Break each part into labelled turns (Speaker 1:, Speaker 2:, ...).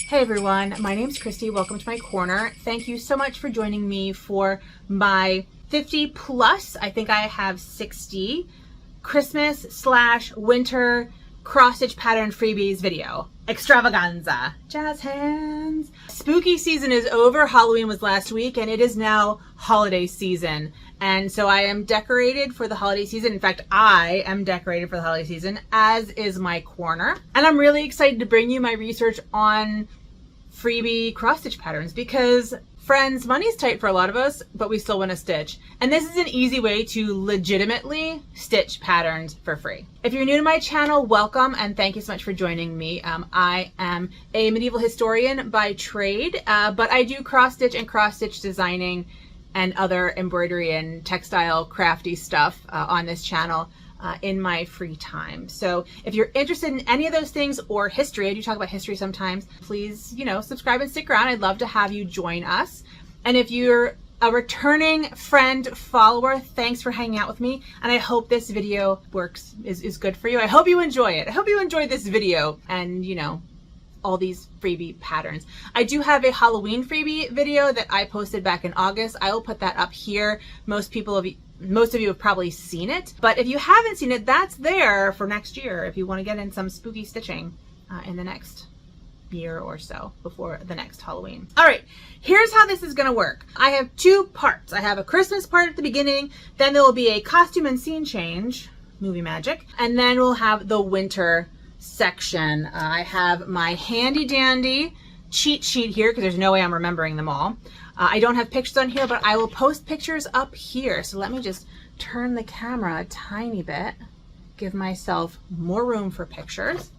Speaker 1: Hey everyone, my name's Christy. Welcome to my corner. Thank you so much for joining me for my 50 plus, I think I have 60 Christmas/winter cross stitch pattern freebies video extravaganza. Jazz hands. Spooky season is over. Halloween was last week and it is now holiday season. And so I am decorated for the holiday season. In fact, I am decorated for the holiday season, as is my corner. And I'm really excited to bring you my research on freebie cross stitch patterns because, friends, money's tight for a lot of us, but we still want to stitch. And this is an easy way to legitimately stitch patterns for free. If you're new to my channel, welcome and thank you so much for joining me. I am a medieval historian by trade, but I do cross stitch and cross stitch designing and other embroidery and textile crafty stuff on this channel in my free time. So if you're interested in any of those things or history, I do talk about history sometimes, please, subscribe and stick around. I'd love to have you join us. And if you're a returning friend, follower, thanks for hanging out with me. And I hope this video is good for you. I hope you enjoy it. I hope you enjoy this video and, all these freebie patterns. I do have a Halloween freebie video that I posted back in August. I will put that up here. Most of you have probably seen it, but if you haven't seen it, that's there for next year if you want to get in some spooky stitching in the next year or so before the next Halloween. All right, here's how this is going to work. I have two parts. I have a Christmas part at the beginning, then there will be a costume and scene change, movie magic, and then we'll have the winter section. I have my handy dandy cheat sheet here because there's no way I'm remembering them all. I don't have pictures on here, but I will post pictures up here. So let me just turn the camera a tiny bit, give myself more room for pictures.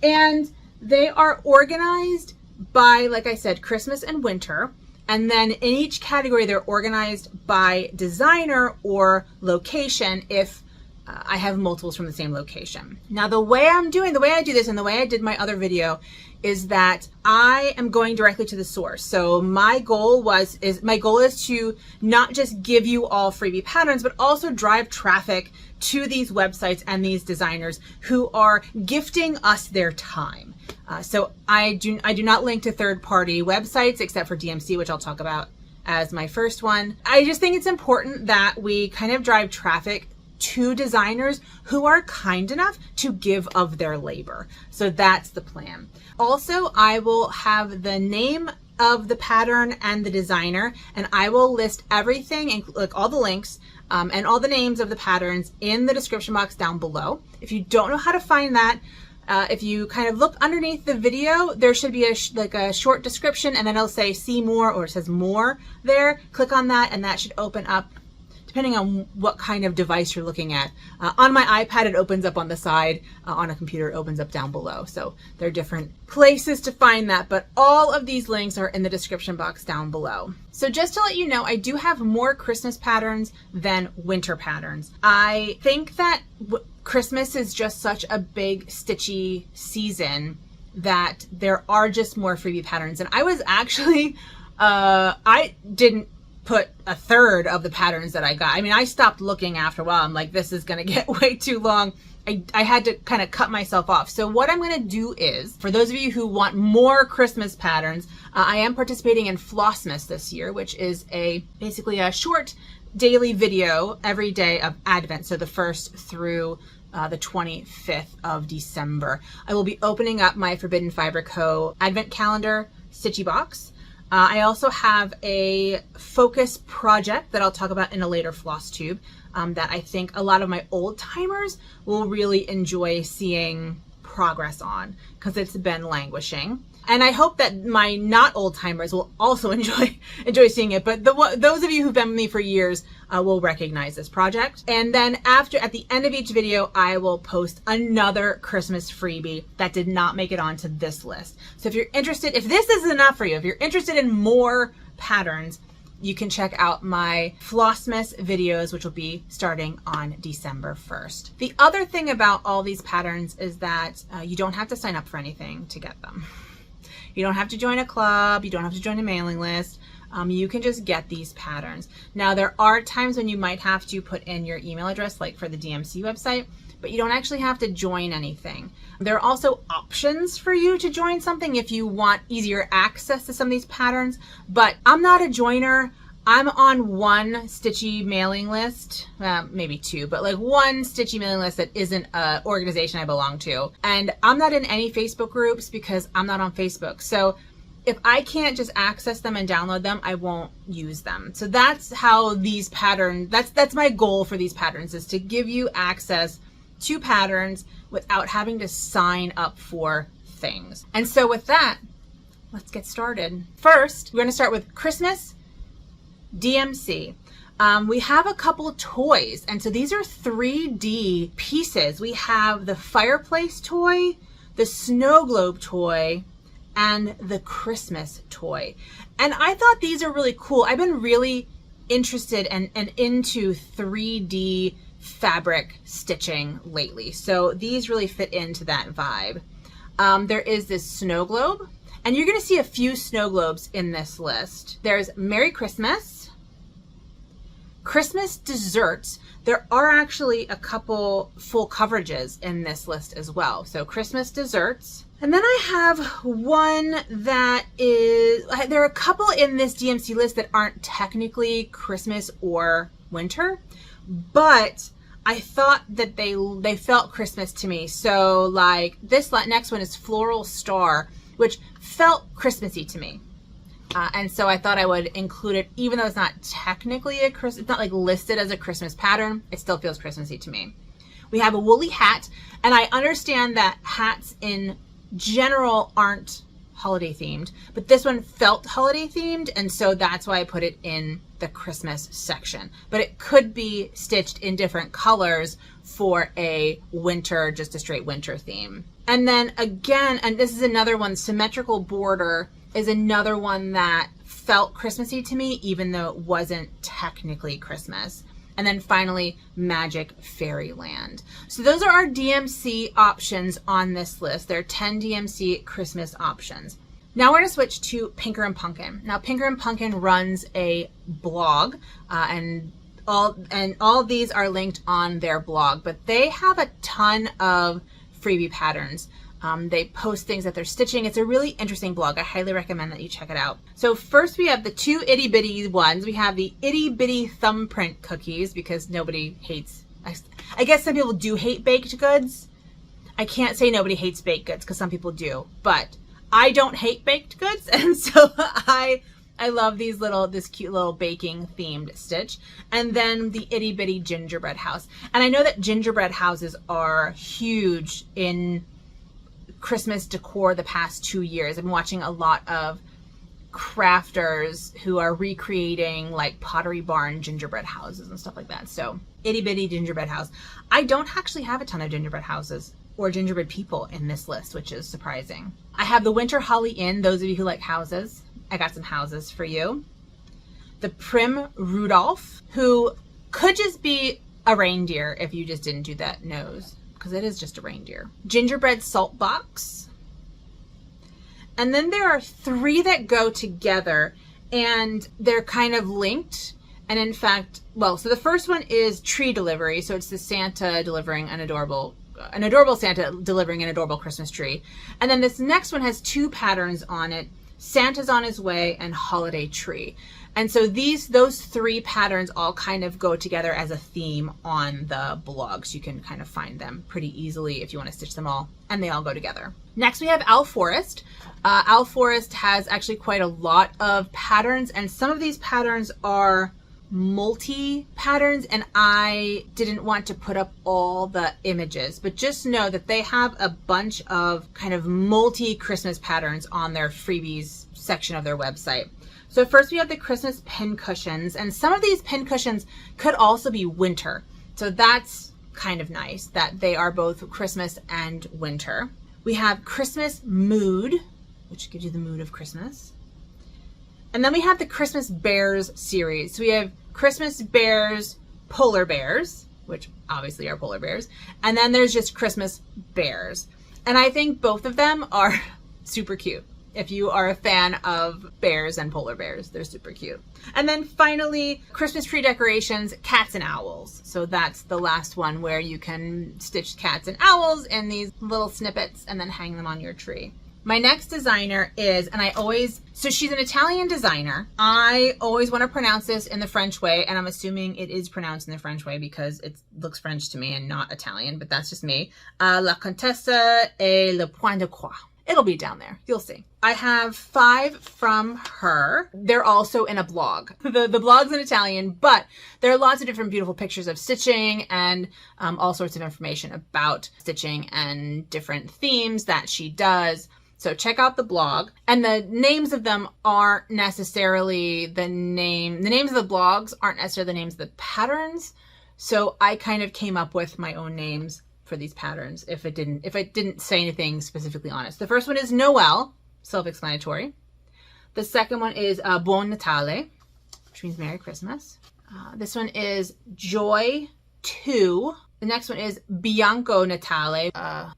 Speaker 1: And they are organized by, like I said, Christmas and winter. And then in each category, they're organized by designer or location if I have multiples from the same location. Now, the way I do this and the way I did my other video is that I am going directly to the source. So my goal is to not just give you all freebie patterns, but also drive traffic to these websites and these designers who are gifting us their time. So I do not link to third-party websites except for DMC, which I'll talk about as my first one. I just think it's important that we kind of drive traffic to designers who are kind enough to give of their labor. So that's the plan. Also, I will have the name of the pattern and the designer, and I will list everything, like all the links and all the names of the patterns in the description box down below. If you don't know how to find that, if you kind of look underneath the video, there should be a short description, and then it'll say see more, or it says more there. Click on that and that should open up, depending on what kind of device you're looking at. On my iPad, it opens up on the side. On a computer, it opens up down below. So there are different places to find that, but all of these links are in the description box down below. So just to let you know, I do have more Christmas patterns than winter patterns. I think that Christmas is just such a big stitchy season that there are just more freebie patterns. And I was actually, I didn't put a third of the patterns that I got. I mean, I stopped looking after a while. I'm like, this is going to get way too long. I had to kind of cut myself off. So what I'm going to do is, for those of you who want more Christmas patterns, I am participating in Flossmas this year, which is basically a short daily video every day of Advent. So the 1st through the 25th of December. I will be opening up my Forbidden Fiber Co. Advent Calendar Stitchy Box. I also have a focus project that I'll talk about in a later floss tube that I think a lot of my old timers will really enjoy seeing progress on because it's been languishing. And I hope that my not old timers will also enjoy seeing it. But those of you who've been with me for years will recognize this project. And then at the end of each video, I will post another Christmas freebie that did not make it onto this list. So if you're interested, if this is enough for you, if you're interested in more patterns, you can check out my Flossmas videos, which will be starting on December 1st. The other thing about all these patterns is that you don't have to sign up for anything to get them. You don't have to join a club. You don't have to join a mailing list. you can just get these patterns. Now, there are times when you might have to put in your email address, like for the DMC website, but you don't actually have to join anything. There are also options for you to join something if you want easier access to some of these patterns, but I'm not a joiner. I'm on one Stitchy mailing list, maybe two, but like one Stitchy mailing list that isn't an organization I belong to. And I'm not in any Facebook groups because I'm not on Facebook. So if I can't just access them and download them, I won't use them. So that's how these patterns, that's my goal for these patterns, is to give you access to patterns without having to sign up for things. And so with that, let's get started. First, we're going to start with Christmas DMC. We have a couple toys, and so these are 3D pieces. We have the fireplace toy, the snow globe toy, and the Christmas toy. And I thought these are really cool. I've been really interested and into 3D fabric stitching lately, so these really fit into that vibe. There is this snow globe, and you're going to see a few snow globes in this list. There's Merry Christmas, Christmas desserts. There are actually a couple full coverages in this list as well. So Christmas desserts. And then I have one that is, there are a couple in this DMC list that aren't technically Christmas or winter, but I thought that they felt Christmas to me. So like this next one is Floral Star, which felt Christmassy to me. And so I thought I would include it, even though it's not technically a Christmas, it's not like listed as a Christmas pattern, it still feels Christmassy to me. We have a woolly hat, and I understand that hats in general aren't holiday themed, but this one felt holiday themed, and so that's why I put it in the Christmas section. But it could be stitched in different colors for a winter, just a straight winter theme. And then again, and this is another one, symmetrical border is another one that felt Christmassy to me, even though it wasn't technically Christmas. And then finally, Magic Fairyland. So those are our DMC options on this list. There are 10 DMC Christmas options. Now we're going to switch to Pinker and Punkin. Now Pinker and Punkin runs a blog, and all these are linked on their blog, but they have a ton of freebie patterns. They post things that they're stitching. It's a really interesting blog. I highly recommend that you check it out. So first we have the two itty bitty ones. We have the itty bitty thumbprint cookies, because nobody hates, I guess some people do hate baked goods. I can't say nobody hates baked goods, because some people do, but I don't hate baked goods. And so I love this cute little baking themed stitch. And then the itty bitty gingerbread house. And I know that gingerbread houses are huge in Christmas decor the past 2 years. I've been watching a lot of crafters who are recreating like Pottery Barn gingerbread houses and stuff like that. So itty bitty gingerbread house. I don't actually have a ton of gingerbread houses or gingerbread people in this list, which is surprising. I have the Winter Holly Inn, those of you who like houses. I got some houses for you. The Prim Rudolph, who could just be a reindeer if you just didn't do that nose, because it is just a reindeer. Gingerbread Salt Box. And then there are 3 that go together, and they're kind of linked. And in fact, well, so the first one is Tree Delivery. So it's the Santa delivering an adorable Santa delivering an adorable Christmas tree. And then this next one has 2 patterns on it, Santa's on His Way and Holiday Tree. And so those 3 patterns all kind of go together as a theme on the blog. So you can kind of find them pretty easily if you want to stitch them all, and they all go together. Next we have Owl Forest. Owl Forest has actually quite a lot of patterns, and some of these patterns are multi-patterns, and I didn't want to put up all the images, but just know that they have a bunch of kind of multi-Christmas patterns on their freebies section of their website. So first we have the Christmas pin cushions, and some of these pin cushions could also be winter. So that's kind of nice that they are both Christmas and winter. We have Christmas Mood, which gives you the mood of Christmas. And then we have the Christmas Bears series. So we have Christmas Bears, Polar Bears, which obviously are polar bears. And then there's just Christmas Bears. And I think both of them are super cute. if you are a fan of bears and polar bears. They're super cute. And then finally, Christmas tree decorations, cats and owls. So that's the last one where you can stitch cats and owls in these little snippets and then hang them on your tree. My next designer is, so she's an Italian designer. I always want to pronounce this in the French way, and I'm assuming it is pronounced in the French way because it looks French to me and not Italian, but that's just me. La Contessa et le point de croix. It'll be down there. You'll see. I have 5 from her. They're also in a blog. The blog's in Italian, but there are lots of different beautiful pictures of stitching and all sorts of information about stitching and different themes that she does. So check out the blog. And the names of them aren't necessarily the names of the blogs aren't necessarily the names of the patterns. So I kind of came up with my own names for these patterns if it didn't say anything specifically on it. So the first one is Noel, self-explanatory. The second one is Buon Natale, which means Merry Christmas. This one is Joy 2. The next one is Bianco Natale,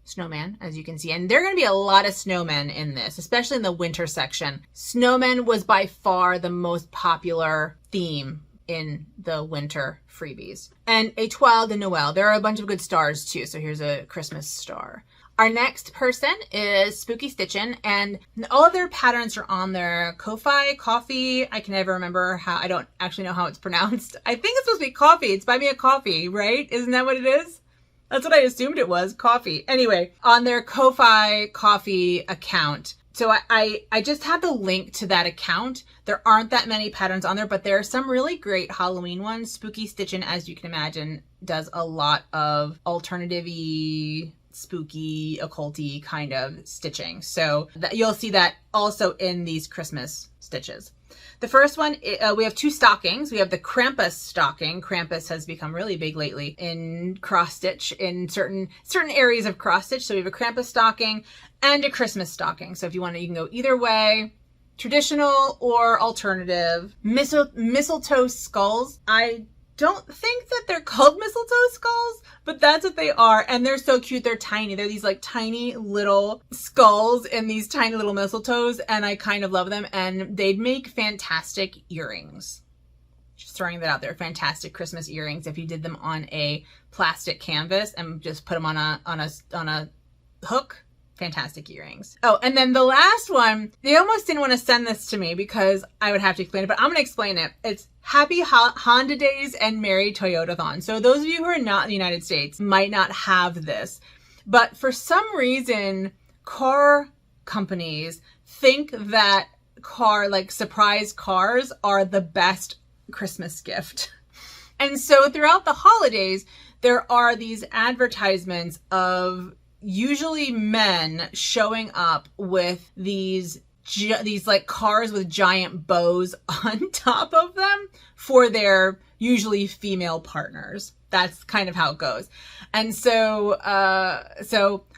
Speaker 1: snowman, as you can see. And there are going to be a lot of snowmen in this, especially in the winter section. Snowmen was by far the most popular theme in the winter freebies. And Étoile de Noël. There are a bunch of good stars too. So here's a Christmas star. Our next person is Spooky Stitchin', and all of their patterns are on their coffee. I can never remember I don't actually know how it's pronounced. I think it's supposed to be coffee. It's Buy Me a Coffee, right? Isn't that what it is? That's what I assumed it was, coffee. Anyway, on their Ko-Fi coffee account. So I just have the link to that account. There aren't that many patterns on there, but there are some really great Halloween ones. Spooky Stitchin', as you can imagine, does a lot of alternative-y, spooky, occulty kind of stitching. So you'll see that also in these Christmas stitches. The first one, we have 2 stockings. We have the Krampus stocking. Krampus has become really big lately in cross stitch, in certain areas of cross stitch. So we have a Krampus stocking and a Christmas stocking. So if you want to, you can go either way, traditional or alternative. Mistletoe skulls. I don't think that they're called mistletoe skulls, but that's what they are. And they're so cute. They're tiny. They're these like tiny little skulls and these tiny little mistletoes. And I kind of love them. And they'd make fantastic earrings. Just throwing that out there. Fantastic Christmas earrings. If you did them on a plastic canvas and just put them on a hook. Fantastic earrings. Oh, and then the last one, they almost didn't want to send this to me because I would have to explain it, but I'm going to explain it. It's Happy Honda Days and Merry Toyotathon. So those of you who are not in the United States might not have this, but for some reason, car companies think that surprise cars are the best Christmas gift. And so throughout the holidays, there are these advertisements of usually men showing up with these like cars with giant bows on top of them for their usually female partners. That's kind of how it goes. And so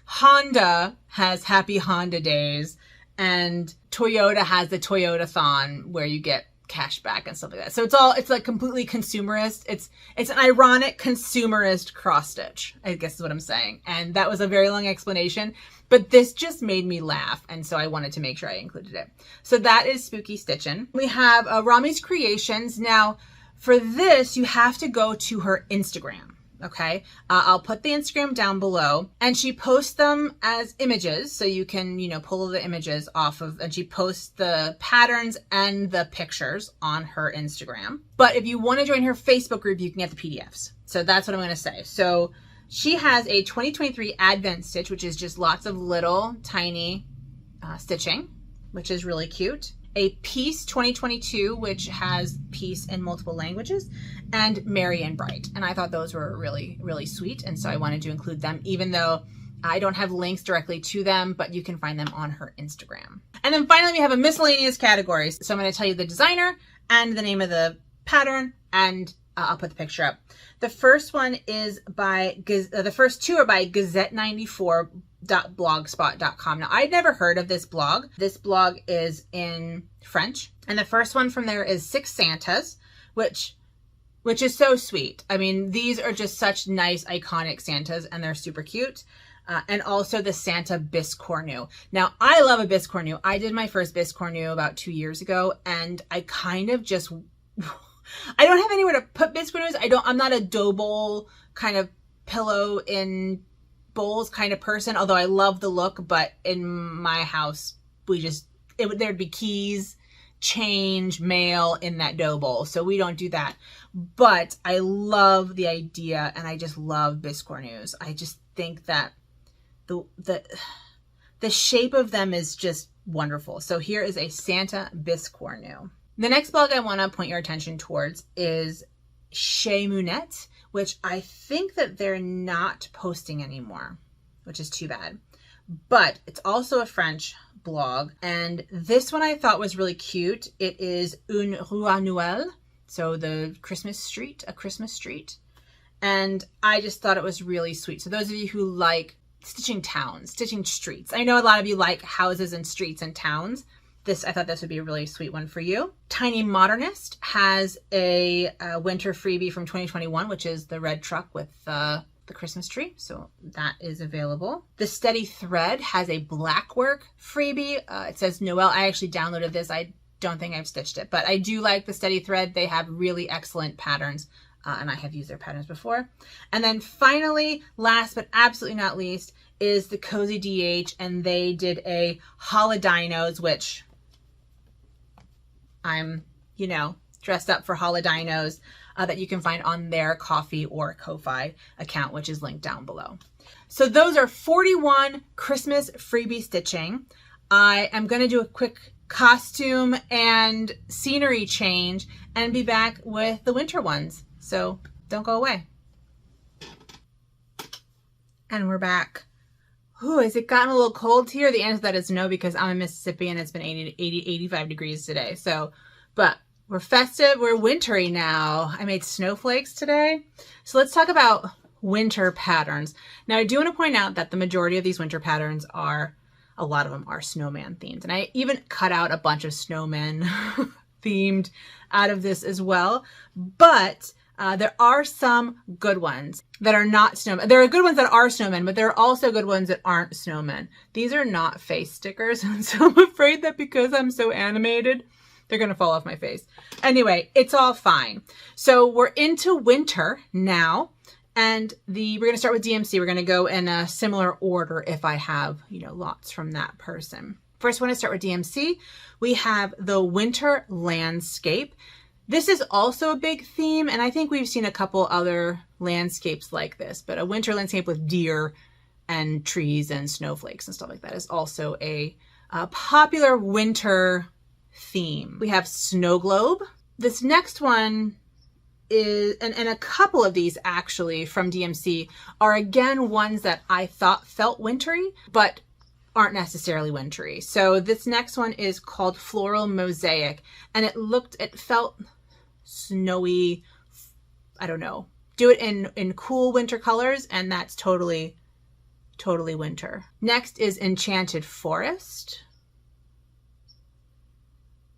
Speaker 1: Honda has Happy Honda Days and Toyota has the Toyotathon where you get cash back and stuff like that. So it's like completely consumerist. It's an ironic consumerist cross stitch, I guess is what I'm saying. And that was a very long explanation, but this just made me laugh. And so I wanted to make sure I included it. So that is Spooky Stitchin'. We have Rami's Creations. Now for this, you have to go to her Instagram. Okay. I'll put the Instagram down below, and she posts them as images. So you can, pull the images off of, and she posts the patterns and the pictures on her Instagram. But if you want to join her Facebook group, you can get the PDFs. So that's what I'm going to say. So she has a 2023 Advent stitch, which is just lots of little tiny stitching, which is really cute. A Peace 2022, which has peace in multiple languages, and Merry and Bright. And I thought those were really, really sweet. And so I wanted to include them, even though I don't have links directly to them, but you can find them on her Instagram. And then finally, we have a miscellaneous categories. So I'm going to tell you the designer and the name of the pattern, and I'll put the picture up. The first one is the first 2 are by Gazette94.blogspot.com. Now, I'd never heard of this blog. This blog is in French. And the first one from there is 6 Santas, which is so sweet. I mean, these are just such nice, iconic Santas, and they're super cute. and also the Santa Biscornu. Now, I love a Biscornu. I did my first Biscornu about 2 years ago, and I kind of just, I don't have anywhere to put Biscornus. I'm not a dough bowl kind of pillow in bowls kind of person, although I love the look, but in my house, there'd be keys, change, mail in that dough bowl. So we don't do that. But I love the idea, and I just love Biscornus. I just think that the shape of them is just wonderful. So here is a Santa Biscornu. The next blog I want to point your attention towards is Chez Mounette, which I think that they're not posting anymore, which is too bad. But it's also a French blog, and this one I thought was really cute. It is Une Rue à Noël, so the Christmas street, a Christmas street. And I just thought it was really sweet. So those of you who like stitching towns, stitching streets, I know a lot of you like houses and streets and towns. I thought this would be a really sweet one for you. Tiny Modernist has a winter freebie from 2021, which is the red truck with the Christmas tree. So that is available. The Steady Thread has a blackwork freebie. It says Noel. I actually downloaded this. I don't think I've stitched it, but I do like the Steady Thread. They have really excellent patterns, and I have used their patterns before. And then finally, last but absolutely not least, is the Cozy DH, and they did a Holidinos, which I'm, dressed up for Holidinos, that you can find on their Ko-fi or Ko-fi account, which is linked down below. So those are 41 Christmas freebie stitching. I am going to do a quick costume and scenery change and be back with the winter ones. So don't go away. And we're back. Ooh, has it gotten a little cold here? The answer to that is no, because I'm in Mississippi and it's been 85 degrees today. So, but we're festive, we're wintry now. I made snowflakes today. So let's talk about winter patterns. Now I do want to point out that the majority of these winter patterns a lot of them are snowman themed. And I even cut out a bunch of snowmen themed out of this as well. But there are some good ones that are not snowmen. There are good ones that are snowmen, but there are also good ones that aren't snowmen. These are not face stickers. And so I'm afraid that because I'm so animated, they're going to fall off my face. Anyway, it's all fine. So we're into winter now, and we're going to start with DMC. We're going to go in a similar order if I have, lots from that person. First, when I start with DMC, we have the winter landscape. This is also a big theme, and I think we've seen a couple other landscapes like this, but a winter landscape with deer and trees and snowflakes and stuff like that is also a popular winter theme. We have Snow Globe. This next one is, and a couple of these actually from DMC are again ones that I thought felt wintry, but aren't necessarily wintry. So this next one is called Floral Mosaic, and it felt snowy. I don't know. Do it in cool winter colors, and that's totally winter. Next is Enchanted Forest.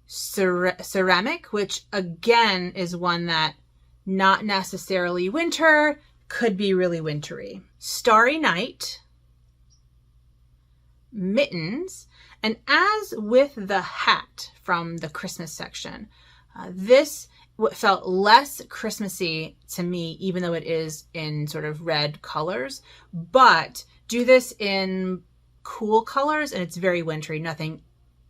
Speaker 1: Ceramic, which again is one that not necessarily winter, could be really wintry. Starry Night, Mittens, and as with the hat from the Christmas section, this felt less Christmassy to me, even though it is in sort of red colors, but do this in cool colors and it's very wintry. Nothing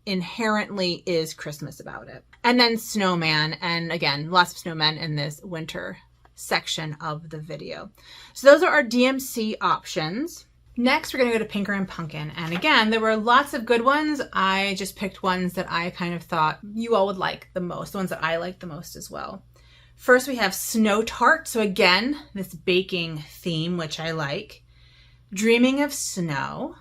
Speaker 1: inherently is Christmas about it. And then Snowman, and again, lots of snowmen in this winter section of the video. So those are our DMC options. Next, we're going to go to Pinker and Punkin. And again, there were lots of good ones. I just picked ones that I kind of thought you all would like the most, the ones that I like the most as well. First, we have Snow Tart. So again, this baking theme, which I like. Dreaming of Snow.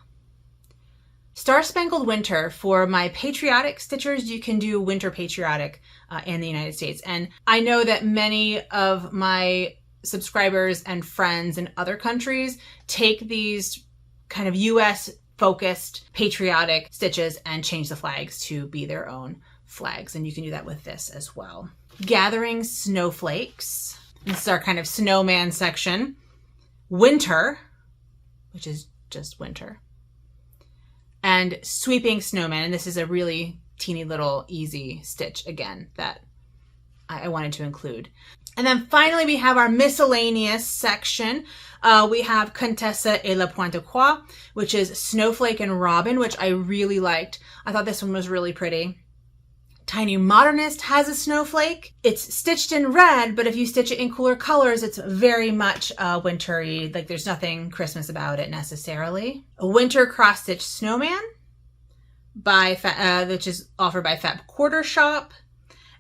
Speaker 1: Star Spangled Winter. For my patriotic stitchers, you can do Winter Patriotic in the United States. And I know that many of my subscribers and friends in other countries take these kind of US focused patriotic stitches and change the flags to be their own flags. And you can do that with this as well. Gathering Snowflakes. This is our kind of snowman section. Winter, which is just winter. And sweeping snowman, and this is a really teeny little easy stitch again that I wanted to include. And then finally we have our miscellaneous section. We have Contessa et la Pointe Croix, which is Snowflake and Robin, which I really liked. I thought this one was really pretty. Tiny Modernist has a snowflake. It's stitched in red, but if you stitch it in cooler colors, it's very much wintry. Like there's nothing Christmas about it necessarily. A winter cross-stitch snowman which is offered by Fab Quarter Shop.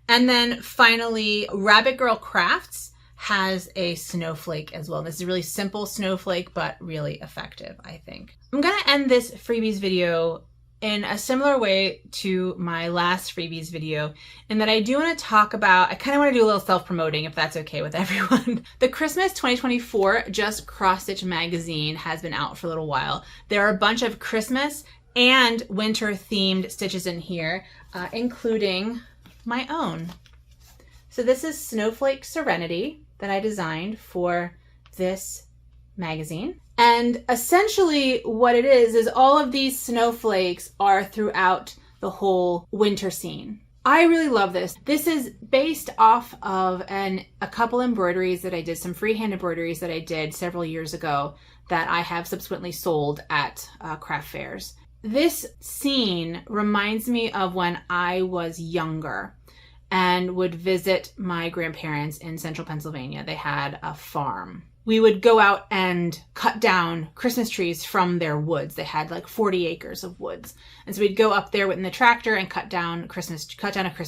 Speaker 1: And then finally, Rabbit Girl Crafts has a snowflake as well. This is a really simple snowflake, but really effective, I think. I'm gonna end this freebies video in a similar way to my last freebies video, in that I do want to talk about, I kind of want to do a little self-promoting if that's okay with everyone. The Christmas 2024 Just Cross Stitch magazine has been out for a little while. There are a bunch of Christmas and winter themed stitches in here, including my own. So this is Snowflake Serenity that I designed for this magazine. And essentially what it is all of these snowflakes are throughout the whole winter scene. I really love this. This is based off of a couple embroideries that I did, some freehand embroideries that I did several years ago that I have subsequently sold at craft fairs. This scene reminds me of when I was younger and would visit my grandparents in central Pennsylvania. They had a farm. We would go out and cut down Christmas trees from their woods. They had like 40 acres of woods. And so we'd go up there in the tractor and cut down a Christmas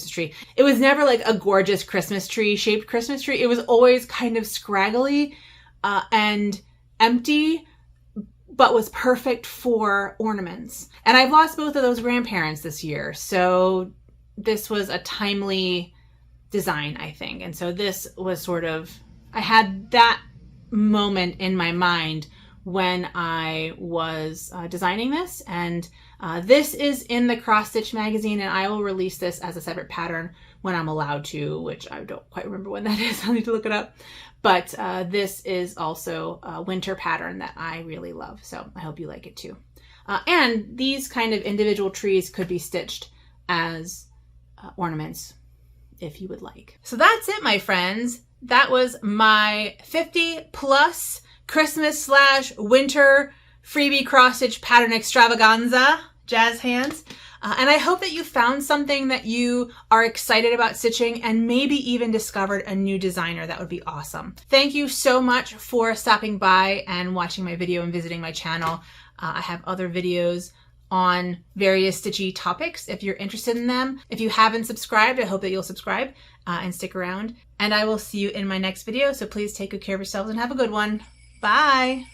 Speaker 1: tree. It was never like a gorgeous Christmas tree, shaped Christmas tree. It was always kind of scraggly and empty, but was perfect for ornaments. And I've lost both of those grandparents this year. So this was a timely design, I think. And so this was sort of, I had that moment in my mind when I was designing this. And this is in the Cross Stitch magazine, and I will release this as a separate pattern when I'm allowed to, which I don't quite remember when that is. I'll need to look it up. But this is also a winter pattern that I really love. So I hope you like it too. And these kind of individual trees could be stitched as ornaments if you would like. So that's it, my friends. That was my 50 plus Christmas / winter freebie cross stitch pattern extravaganza, jazz hands. And I hope that you found something that you are excited about stitching and maybe even discovered a new designer. That would be awesome. Thank you so much for stopping by and watching my video and visiting my channel. I have other videos on various stitchy topics if you're interested in them. If you haven't subscribed, I hope that you'll subscribe and stick around. And I will see you in my next video. So please take good care of yourselves and have a good one. Bye.